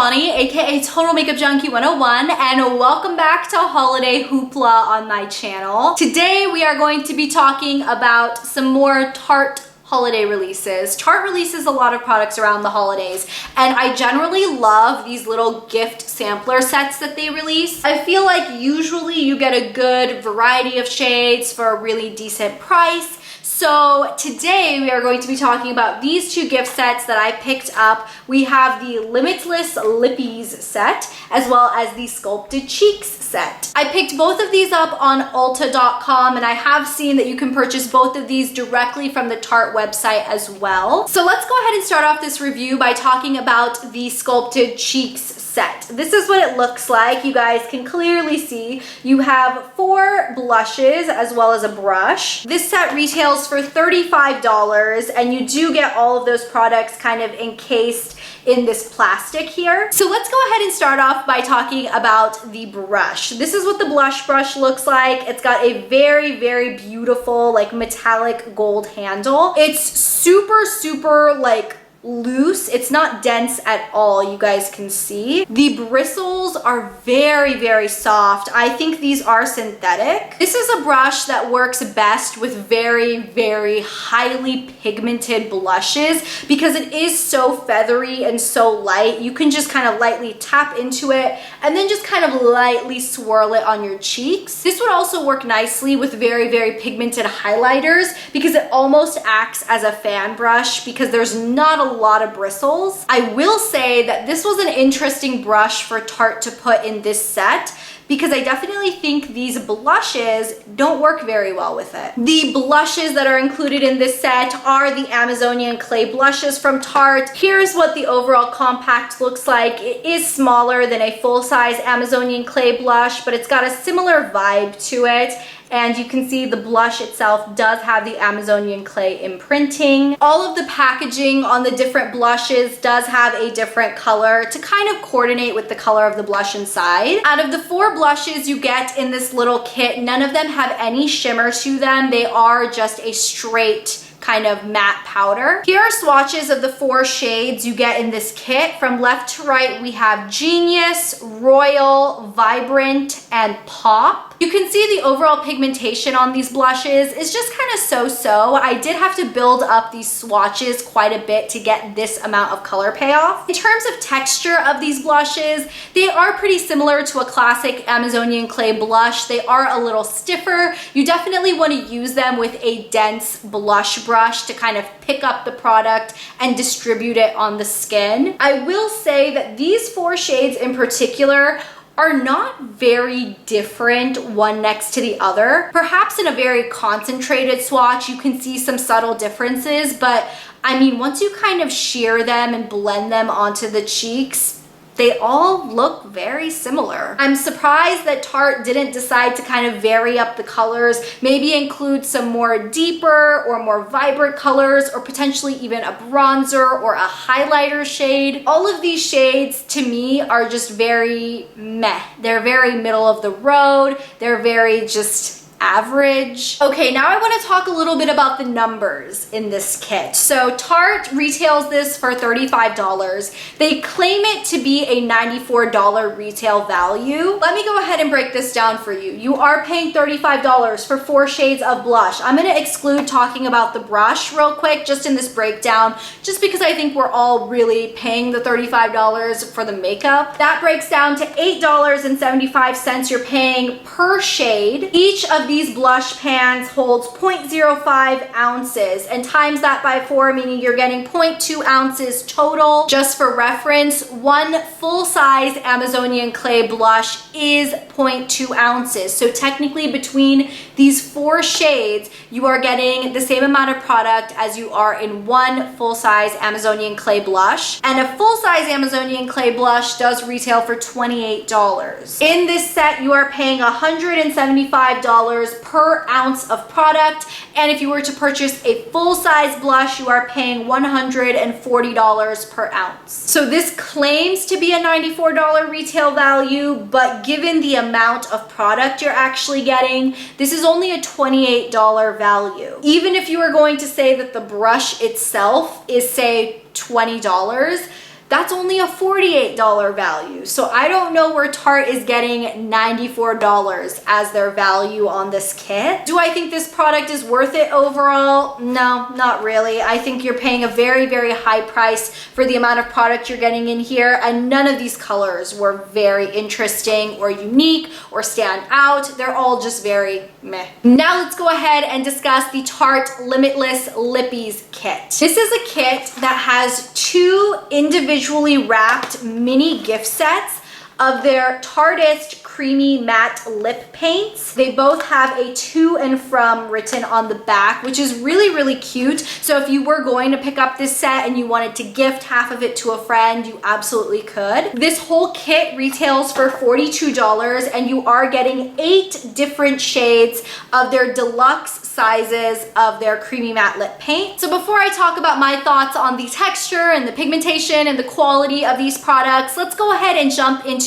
Eshani, aka Total Makeup Junkie 101, and welcome back to Holiday Hoopla on my channel. Today we are going to be talking about some more Tarte holiday releases. Tarte releases a lot of products around the holidays, and I generally love these little gift sampler sets that they release. I feel like usually you get a good variety of shades for a really decent price. So today we are going to be talking about these two gift sets that I picked up. We have the Limitless Lippies set as well as the Sculpted Cheeks set. I picked both of these up on Ulta.com, and I have seen that you can purchase both of these directly from the Tarte website as well. So let's go ahead and start off this review by talking about the Sculpted Cheeks set. This is what it looks like. You guys can clearly see you have 4 blushes as well as a brush. This set retails for $35, and you do get all of those products kind of encased in this plastic here. So let's go ahead and start off by talking about the brush. This is what the blush brush looks like. It's got a very, very beautiful like metallic gold handle. It's super like loose. It's not dense at all, you guys can see. The bristles are very, very soft. I think these are synthetic. This is a brush that works best with very, very highly pigmented blushes because it is so feathery and so light. You can just kind of lightly tap into it and then just kind of lightly swirl it on your cheeks. This would also work nicely with very, very pigmented highlighters because it almost acts as a fan brush because there's not a lot of bristles. I will say that this was an interesting brush for Tarte to put in this set because I definitely think these blushes don't work very well with it. The blushes that are included in this set are the Amazonian Clay blushes from Tarte. Here's what the overall compact looks like. It is smaller than a full-size Amazonian Clay blush, but it's got a similar vibe to it. And you can see the blush itself does have the Amazonian Clay imprinting. All of the packaging on the different blushes does have a different color to kind of coordinate with the color of the blush inside. Out of the 4 blushes you get in this little kit, none of them have any shimmer to them. They are just a straight kind of matte powder. Here are swatches of the 4 shades you get in this kit. From left to right, we have Genius, Royal, Vibrant, and Pop. You can see the overall pigmentation on these blushes is just kind of so-so. I did have to build up these swatches quite a bit to get this amount of color payoff. In terms of texture of these blushes, they are pretty similar to a classic Amazonian Clay blush. They are a little stiffer. You definitely want to use them with a dense blush brush to kind of pick up the product and distribute it on the skin. I will say that these 4 shades in particular are not very different one next to the other. Perhaps in a very concentrated swatch, you can see some subtle differences, but I mean, once you kind of sheer them and blend them onto the cheeks, they all look very similar. I'm surprised that Tarte didn't decide to kind of vary up the colors, maybe include some more deeper or more vibrant colors, or potentially even a bronzer or a highlighter shade. All of these shades to me are just very meh. They're very middle of the road. They're very just average. Okay, now I want to talk a little bit about the numbers in this kit. So Tarte retails this for $35. They claim it to be a $94 retail value. Let me go ahead and break this down for you. You are paying $35 for 4 shades of blush. I'm going to exclude talking about the brush real quick just in this breakdown, just because I think we're all really paying the $35 for the makeup. That breaks down to $8.75 you're paying per shade. Each of these blush pans holds 0.05 ounces, and times that by 4, meaning you're getting 0.2 ounces total. Just for reference, one full-size Amazonian Clay blush is 0.2 ounces. So technically between these 4 shades, you are getting the same amount of product as you are in one full-size Amazonian Clay blush. And a full-size Amazonian Clay blush does retail for $28. In this set, you are paying $175 per ounce of product, and if you were to purchase a full-size blush, you are paying $140 per ounce. So this claims to be a $94 retail value, but given the amount of product you're actually getting, this is only a $28 value. Even if you were going to say that the brush itself is, say, $20, that's only a $48 value. So I don't know where Tarte is getting $94 as their value on this kit. Do I think this product is worth it overall? No, not really. I think you're paying a very, very high price for the amount of product you're getting in here, and none of these colors were very interesting or unique or stand out. They're all just very meh. Now let's go ahead and discuss the Tarte Limitless Lippies kit. This is a kit that has 2 individually wrapped mini gift sets of their Tartist Creamy Matte Lip Paints. They both have a to and from written on the back, which is really, really cute. So if you were going to pick up this set and you wanted to gift half of it to a friend, you absolutely could. This whole kit retails for $42, and you are getting 8 different shades of their deluxe sizes of their creamy matte lip paint. So before I talk about my thoughts on the texture and the pigmentation and the quality of these products, let's go ahead and jump into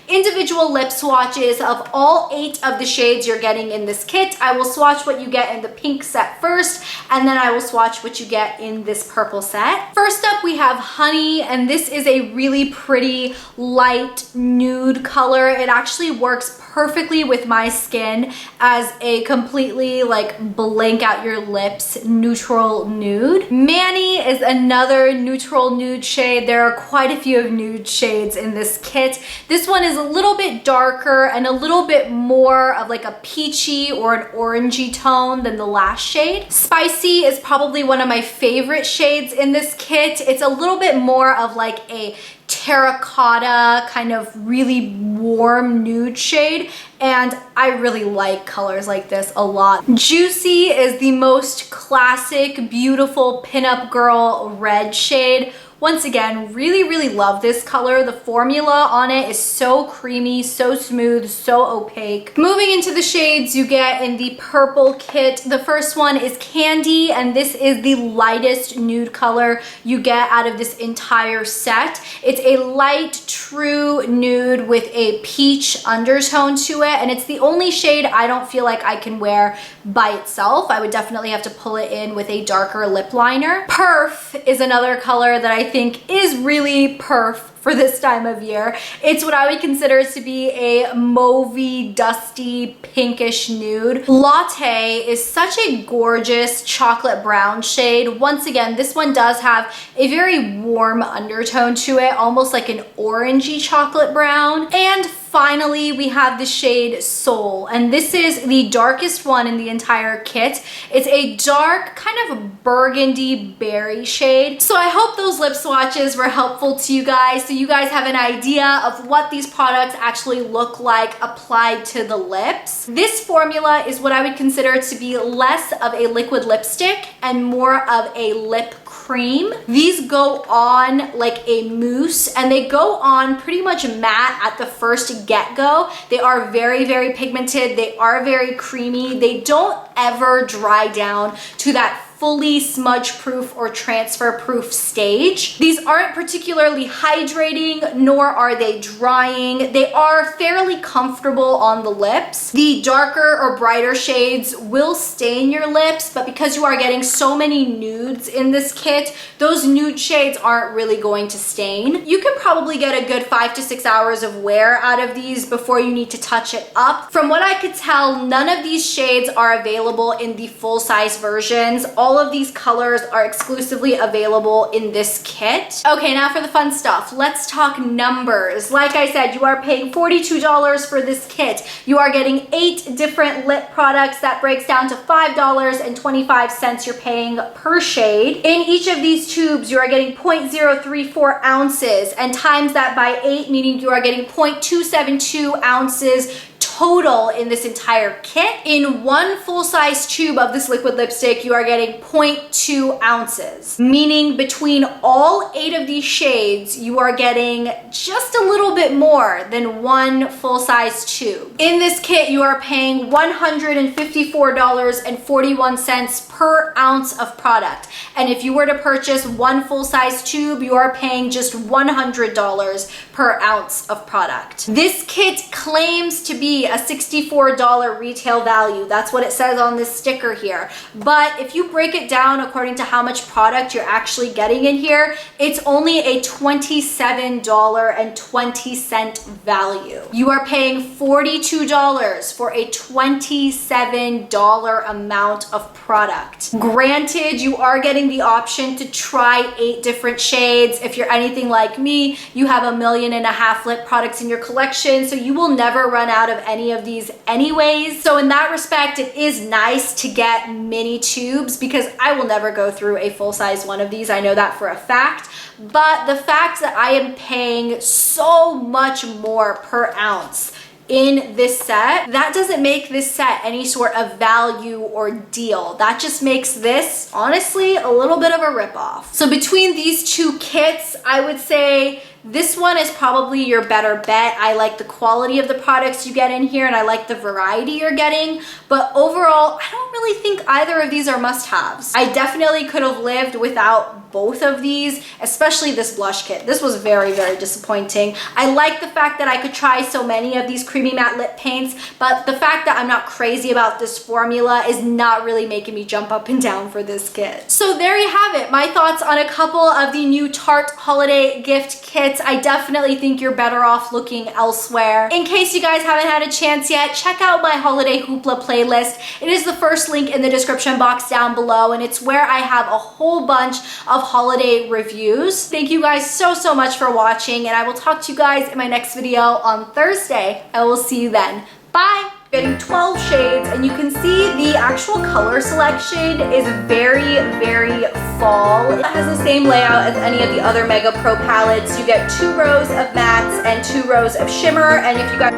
individual lip swatches of all 8 of the shades you're getting in this kit. I will swatch what you get in the pink set first, and then I will swatch what you get in this purple set. First up, we have Honey, and this is a really pretty light nude color. It actually works perfectly with my skin as a completely like blank out your lips neutral nude. Manny is another neutral nude shade. There are quite a few of nude shades in this kit. This one is a little bit darker and a little bit more of like a peachy or an orangey tone than the last shade. Spicy is probably one of my favorite shades in this kit. It's a little bit more of like a terracotta kind of really warm nude shade, and I really like colors like this a lot. Juicy is the most classic, beautiful pinup girl red shade. Once again, really, really love this color. The formula on it is so creamy, so smooth, so opaque. Moving into the shades you get in the purple kit. The first one is Candy, and this is the lightest nude color you get out of this entire set. It's a light, true nude with a peach undertone to it, and it's the only shade I don't feel like I can wear by itself. I would definitely have to pull it in with a darker lip liner. Perf is another color that I think is really perf for this time of year. It's what I would consider to be a mauvey, dusty, pinkish nude. Latte is such a gorgeous chocolate brown shade. Once again, this one does have a very warm undertone to it, almost like an orangey chocolate brown. And finally, we have the shade Soul, and this is the darkest one in the entire kit. It's a dark, kind of burgundy berry shade. So I hope those lip swatches were helpful to you guys, so you guys have an idea of what these products actually look like applied to the lips. This formula is what I would consider to be less of a liquid lipstick and more of a lip cream. These go on like a mousse, and they go on pretty much matte at the first get-go. They are very, very pigmented. They are very creamy. They don't ever dry down to that fully smudge proof or transfer proof stage. These aren't particularly hydrating, nor are they drying. They are fairly comfortable on the lips. The darker or brighter shades will stain your lips, but because you are getting so many nudes in this kit, those nude shades aren't really going to stain. You can probably get a good 5 to 6 hours of wear out of these before you need to touch it up. From what I could tell, none of these shades are available in the full-size versions. All of these colors are exclusively available in this kit. Okay, now for the fun stuff. Let's talk numbers. Like I said, you are paying $42 for this kit. You are getting 8 different lip products. That breaks down to $5.25 you're paying per shade. In each of these tubes, you are getting 0.034 ounces, and times that by 8, meaning you are getting 0.272 ounces total in this entire kit. In one full-size tube of this liquid lipstick, you are getting 0.2 ounces, meaning between all 8 of these shades, you are getting just a little bit more than one full-size tube. In this kit, you are paying $154.41 per ounce of product. And if you were to purchase one full-size tube, you are paying just $100 per ounce of product. This kit claims to be actually a $64 retail value. That's what it says on this sticker here. But if you break it down according to how much product you're actually getting in here, it's only a $27.20 value. You are paying $42 for a $27 amount of product. Granted, you are getting the option to try 8 different shades. If you're anything like me, you have 1.5 million lip products in your collection, so you will never run out of any of these anyways. So in that respect, it is nice to get mini tubes because I will never go through a full-size one of these. I know that for a fact. But the fact that I am paying so much more per ounce in this set, that doesn't make this set any sort of value or deal. That just makes this, honestly, a little bit of a ripoff. So between these two kits, I would say this one is probably your better bet. I like the quality of the products you get in here and I like the variety you're getting, but overall, I don't really think either of these are must-haves. I definitely could have lived without both of these, especially this blush kit. This was very, very disappointing. I like the fact that I could try so many of these creamy matte lip paints, but the fact that I'm not crazy about this formula is not really making me jump up and down for this kit. So there you have it, my thoughts on a couple of the new Tarte holiday gift kits. I definitely think you're better off looking elsewhere. In case you guys haven't had a chance yet, check out my holiday hoopla playlist. It is the first link in the description box down below, and it's where I have a whole bunch of holiday reviews. Thank you guys so much for watching, and I will talk to you guys in my next video on Thursday. I will see you then. Bye! Getting 12 shades, and you can see the actual color selection is very, very fall. It has the same layout as any of the other Mega Pro palettes. You get 2 rows of mattes and 2 rows of shimmer, and if you guys